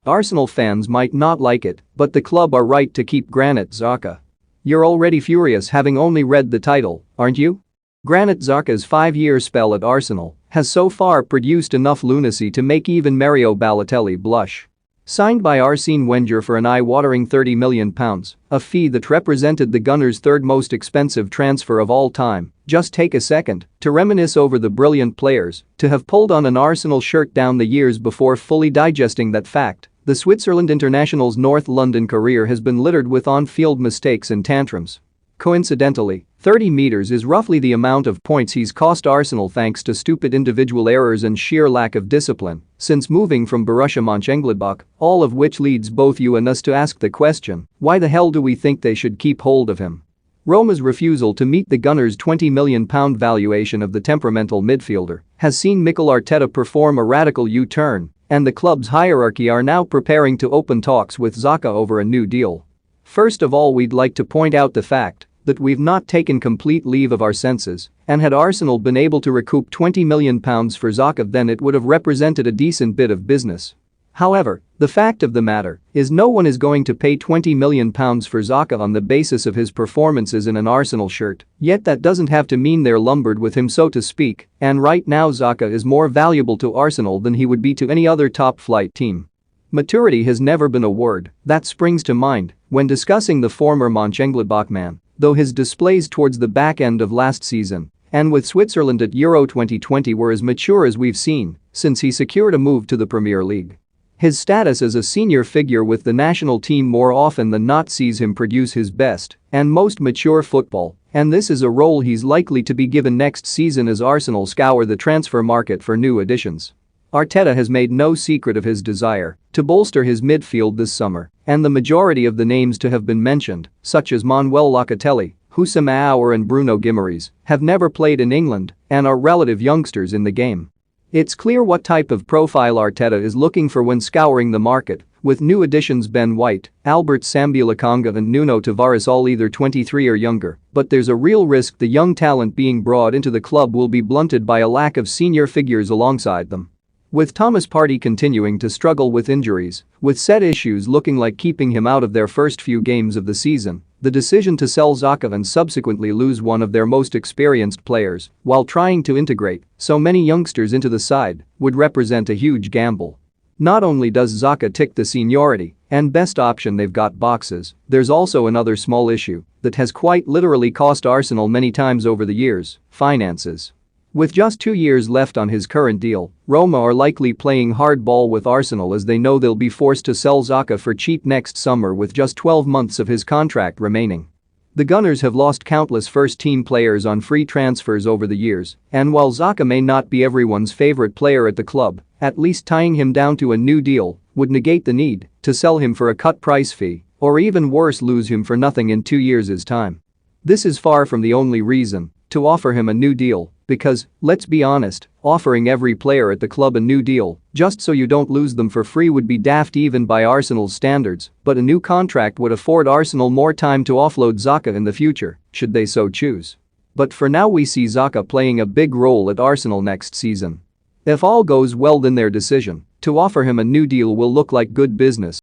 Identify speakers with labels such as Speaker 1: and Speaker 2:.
Speaker 1: Arsenal fans might not like it, but the club are right to keep Granit Xhaka. You're already furious having only read the title, aren't you? Granit Xhaka's 5-year spell at Arsenal has so far produced enough lunacy to make even Mario Balotelli blush. Signed by Arsene Wenger for an eye-watering £30 million, a fee that represented the Gunners' third most expensive transfer of all time, just take a second to reminisce over the brilliant players to have pulled on an Arsenal shirt down the years before fully digesting that fact. The Switzerland international's North London career has been littered with on-field mistakes and tantrums. Coincidentally, 30 meters is roughly the amount of points he's cost Arsenal thanks to stupid individual errors and sheer lack of discipline since moving from Borussia Mönchengladbach, all of which leads both you and us to ask the question, why the hell do we think they should keep hold of him? Roma's refusal to meet the Gunners' £20 million valuation of the temperamental midfielder has seen Mikel Arteta perform a radical U-turn, and the club's hierarchy are now preparing to open talks with Xhaka over a new deal. First of all, we'd like to point out the fact that we've not taken complete leave of our senses, and had Arsenal been able to recoup £20 million for Xhaka, then it would have represented a decent bit of business. However, the fact of the matter is no one is going to pay £20 million for Xhaka on the basis of his performances in an Arsenal shirt, yet that doesn't have to mean they're lumbered with him, so to speak, and right now Xhaka is more valuable to Arsenal than he would be to any other top-flight team. Maturity has never been a word that springs to mind when discussing the former Mönchengladbach man, though his displays towards the back end of last season and with Switzerland at Euro 2020 were as mature as we've seen since he secured a move to the Premier League. His status as a senior figure with the national team more often than not sees him produce his best and most mature football, and this is a role he's likely to be given next season as Arsenal scour the transfer market for new additions. Arteta has made no secret of his desire to bolster his midfield this summer, and the majority of the names to have been mentioned, such as Manuel Locatelli, Houssem Aouar and Bruno Guimaraes, have never played in England and are relative youngsters in the game. It's clear what type of profile Arteta is looking for when scouring the market, with new additions Ben White, Albert Sambi Lokonga and Nuno Tavares all either 23 or younger, but there's a real risk the young talent being brought into the club will be blunted by a lack of senior figures alongside them. With Thomas Partey continuing to struggle with injuries, with set issues looking like keeping him out of their first few games of the season, the decision to sell Xhaka and subsequently lose one of their most experienced players while trying to integrate so many youngsters into the side would represent a huge gamble. Not only does Xhaka tick the seniority and best option they've got boxes, there's also another small issue that has quite literally cost Arsenal many times over the years: finances. With just 2 years left on his current deal, Roma are likely playing hardball with Arsenal as they know they'll be forced to sell Xhaka for cheap next summer with just 12 months of his contract remaining. The Gunners have lost countless first-team players on free transfers over the years, and while Xhaka may not be everyone's favorite player at the club, at least tying him down to a new deal would negate the need to sell him for a cut price fee, or even worse, lose him for nothing in 2 years' time. This is far from the only reason to offer him a new deal, because, let's be honest, offering every player at the club a new deal just so you don't lose them for free would be daft even by Arsenal's standards, but a new contract would afford Arsenal more time to offload Xhaka in the future, should they so choose. But for now we see Xhaka playing a big role at Arsenal next season. If all goes well, then their decision to offer him a new deal will look like good business.